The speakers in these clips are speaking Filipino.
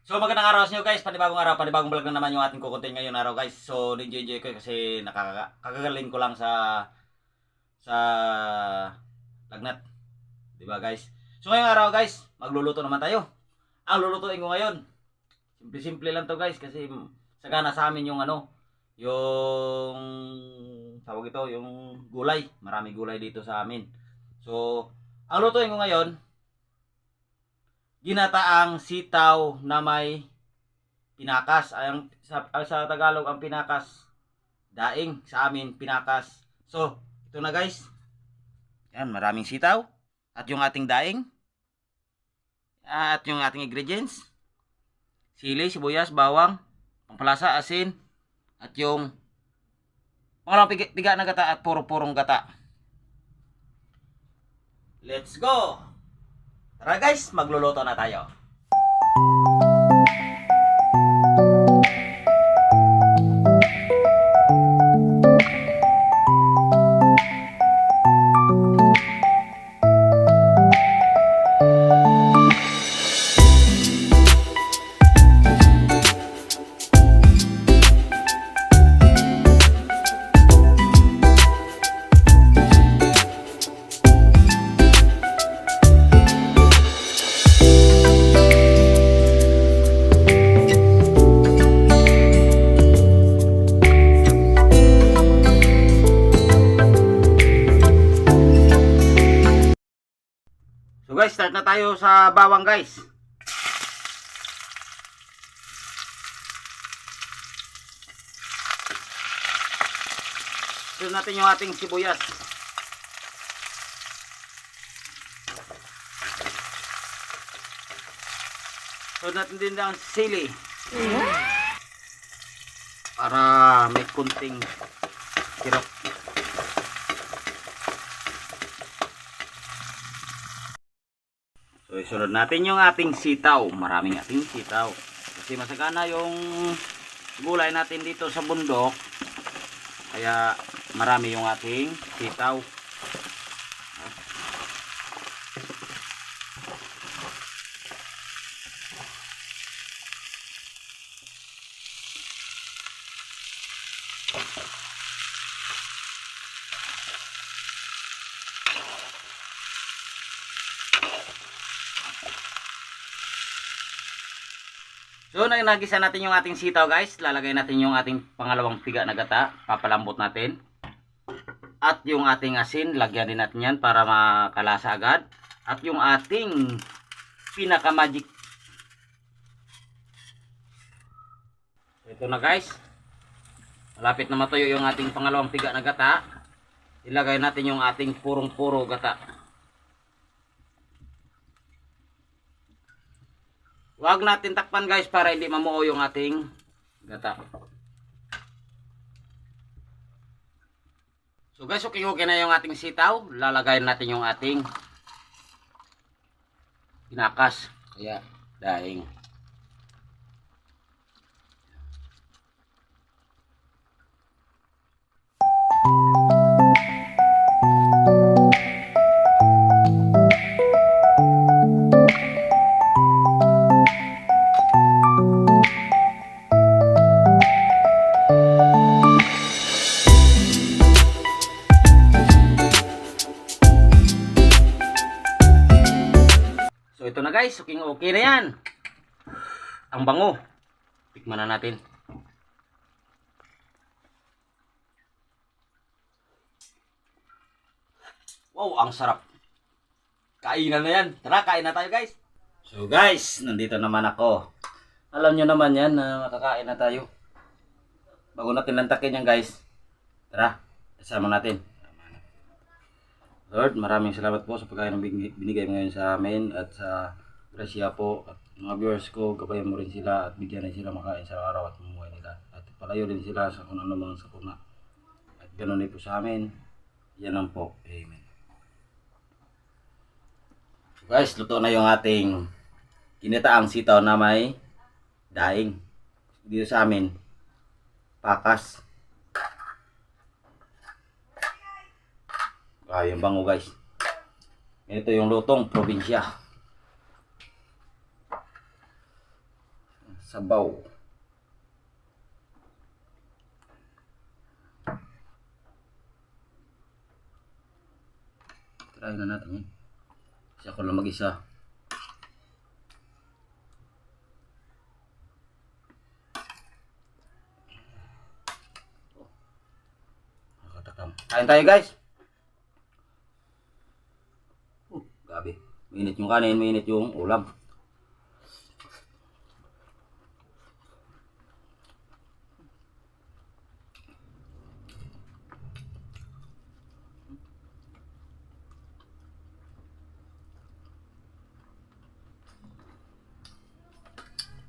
So magandang araw sa inyo guys, panibagong araw, panibagong vlog na naman yung ating kukontent ngayon araw guys. So enjoy ko kasi nakakagaling ko lang sa lagnat, di ba guys? So ngayong araw guys, magluluto naman tayo. Ang lulutuin ko ngayon, simple lang to guys kasi sagana sa amin yung yung tawag ito, yung gulay. Maraming gulay dito sa amin. So ang lutuin ko ngayon, ginataang sitaw na may pinakas. Sa Tagalog ang pinakas, daing. Sa amin, pinakas. So, ito na guys. Yan, maraming sitaw. At yung ating daing. At yung ating ingredients. Sili, sibuyas, bawang, pampalasa, asin. At yung pangalawang piga na gata at puro-purong gata. Let's go! Tara guys, magluluto na tayo. So guys, start na tayo sa bawang guys. Sunod natin yung ating sibuyas. Sunod natin din ang sili. Para may kunting sirop. So, isunod natin yung ating sitaw. Maraming ating sitaw. Kasi masagana yung gulay natin dito sa bundok. Kaya marami yung ating sitaw. So, nagisa natin yung ating sitaw guys. Lalagay natin yung ating pangalawang piga na gata. Papalambot natin. At yung ating asin, lagyan din natin yan para makalasa agad. At yung ating pinaka-magic. Ito na guys. Malapit na matuyo yung ating pangalawang piga na gata. Ilagay natin yung ating purong-puro gata. Huwag natin takpan guys para hindi mamuo yung ating gata. So guys, okay na yung ating sitaw. Lalagay natin yung ating pinakas. Kaya daing. So ito na guys, okay na yan. Ang bango. Tikman na natin. Wow, ang sarap. Kainan na yan. Tara, kain na tayo guys. So guys, nandito naman ako. Alam nyo naman yan na makakain na tayo. Bago natin lantakin yan guys. Tara, kasama natin. Lord, maraming salamat po sa pagkain na binigay mo ngayon sa amin at sa grasya po at mga viewers ko, gabayan mo rin sila at bigyan rin sila makain sa araw at mamuhay nila. At palayo rin sila sa kung ano mang sakuna. At ganoon din po sa amin. Yan lang po. Amen. So guys, luto na yung ating kinitaang sitaw na may daing. Dito sa amin, pakas. Yung bango guys. Ito yung lutong probinsya. Sabaw. Try na natin. Kasi ako lang mag-isa. Nakatakam. Kain tayo guys. Grabe. Mainit yung kanin, mainit yung ulam.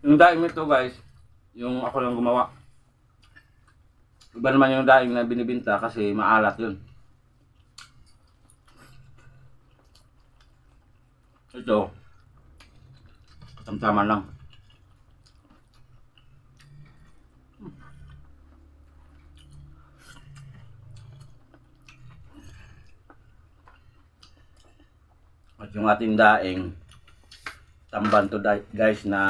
Yung daing nito guys, yung ako lang gumawa. Iba naman yung daing na binibinta kasi maalat yun. Ito, tamtaman lang. At yung ating daing, tamban to guys na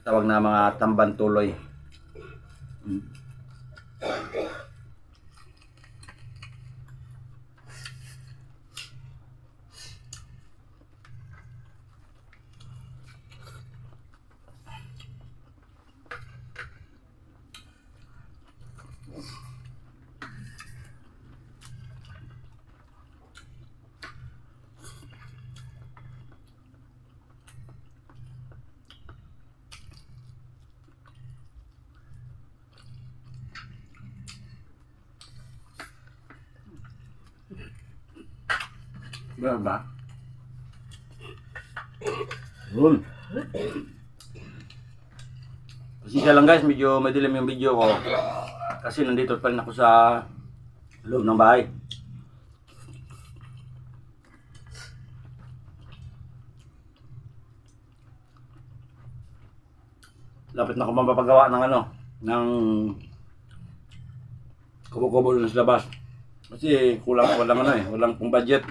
tawag na mga tamban tuloy. Ba? Yun. Pasensya lang guys, medyo madilim yung video ko. Kasi nandito pa rin ako sa loob ng bahay. Lapit na ako mapapagawa ng ng kubo-kubo dun sa labas. Kasi walang pong budget.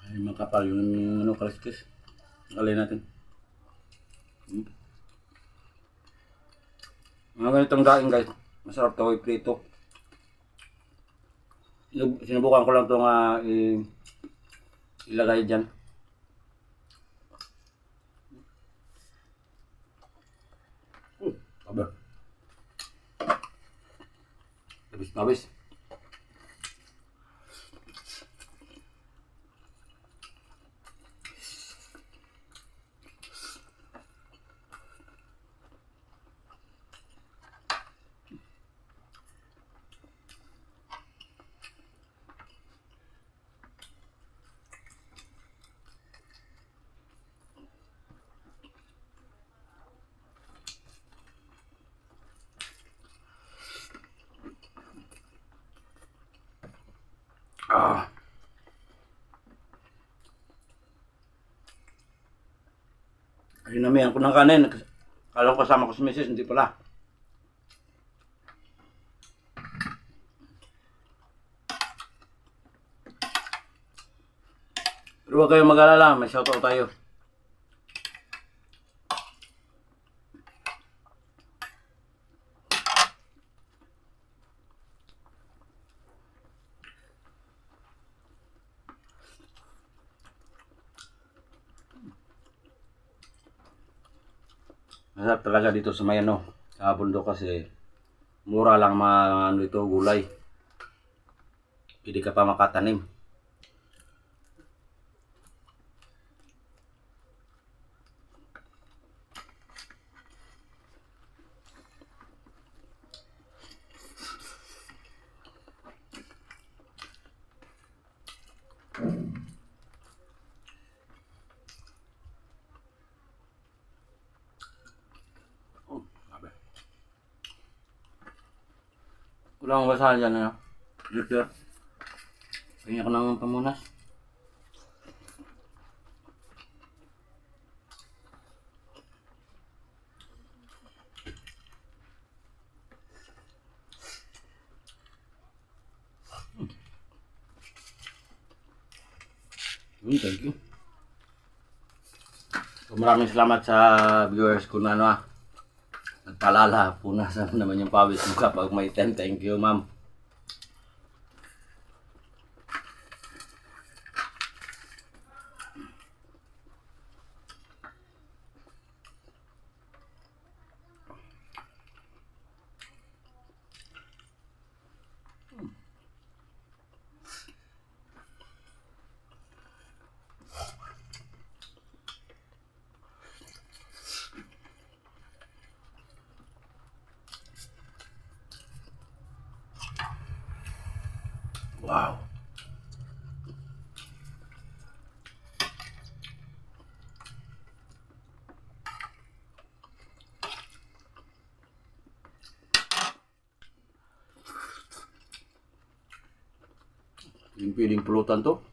Ay, makapal yung kaliskis. Alay natin. Mga ganitong daing guys, masarap ito i-prito. Sinubukan ko lang itong ilagay dyan. Aba. Labis. Sinamihan ko ng kanin. Kala ko kasama ko si Mrs. Hindi pala. Pero huwag kayong mag-alala. May shoutout tayo. Masarap talaga dito sa may ano, sa bundok kasi mura lang mga ano dito, gulay. Hindi ka pa makatanim. Wala akong basahan dyan, ano? Dito. Tingnan ko ng pamunas. Thank you. So, maraming salamat sa viewers ko na ano nagpaalala. Punasan naman yung pawis mo kapag may 10. Thank you, ma'am. Wow. Yung piling pulutan to.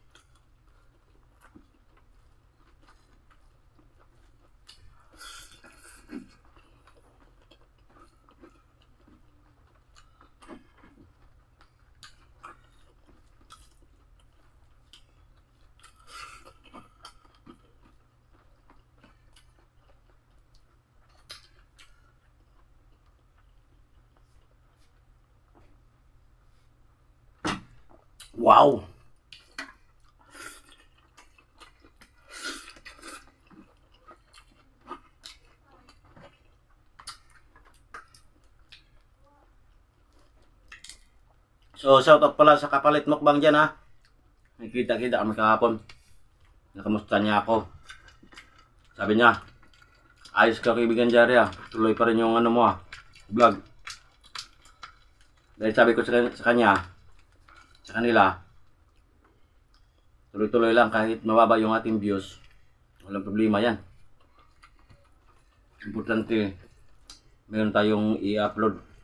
Wow. So, shoutout pala sa kapalit mukbang dyan ha. Nakita-kita kami kahapon. Nakamusta niya ako. Sabi niya, ayos ka kaibigan Jari ha. Tuloy pa rin yung ano mo vlog. Dahil sabi ko sa kanya, sa kanila, tuloy-tuloy lang kahit mababa yung ating views. Walang problema yan. Importante, meron tayong i-upload.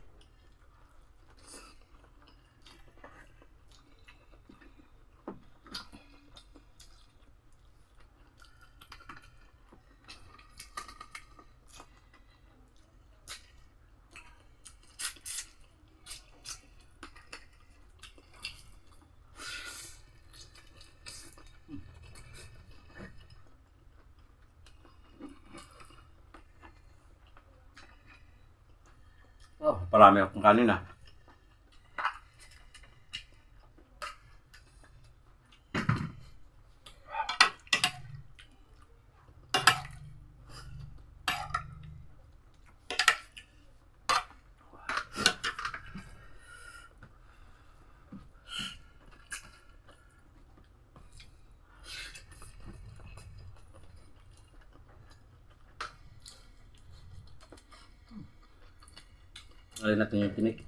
Oh, parami akong kanin ah. Alin natin yung tinik.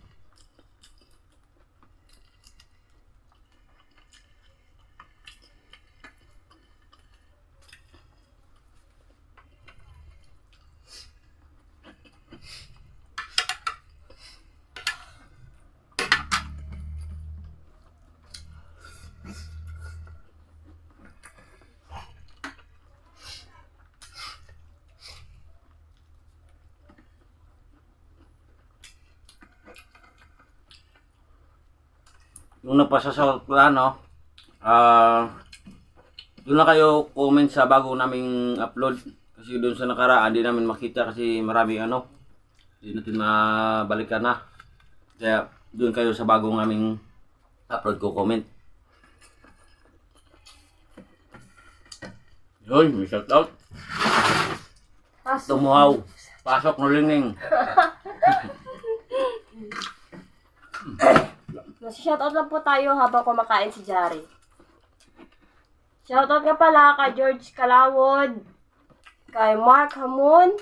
Yung napasasahot ko ano, doon na kayo comment sa bago naming upload. Kasi doon sa nakaraan, di namin makita kasi maraming ano, di natin mabalikan na. Kaya doon kayo sa bagong aming upload ko comment. Yun, may shoutout. Tumuhaw. Pasok no lingning. Shoutout lang po tayo habang kumakain si Jari. Shoutout nga pala kay George Calawod, kay Mark Hamon,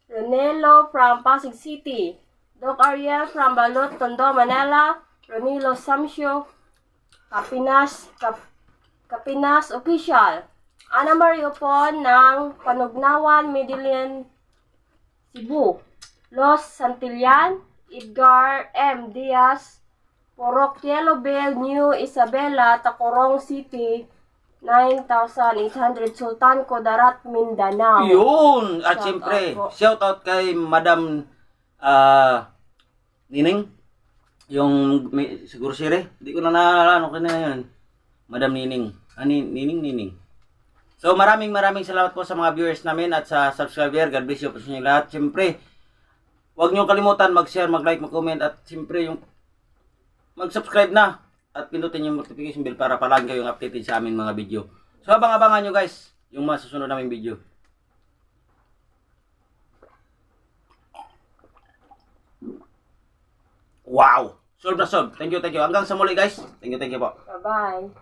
Ronelo from Pasig City, Doc Ariel from Balot, Tondo, Manila, Ronilo Samsio, Kapinas Official, Ana Mario po ng Panugnawan, Medellin, Cebu, Los Santillan, Edgar M. Diaz, Porok Yellow Bell, New Isabela, Tacorong City, 9,800 Sultan Kudarat, Mindanao. Yun! At Shout siyempre, out po. shout out kay Madam Nining. Yung siguro sire. Hindi ko na naalala ko na yun. Madam Nining. Nining. So maraming salamat po sa mga viewers namin at sa subscriber. God bless you po sa inyo lahat. Siyempre, huwag niyo kalimutan mag-share, mag-like, mag-comment at siyempre yung mag-subscribe na at pindutin yung notification bell para palagi kayong updated sa aming mga video. So abang-abangan nyo guys yung mga susunod naming video. Wow! Solve na solve. Thank you. Hanggang sa muli guys. Thank you po. Bye-bye.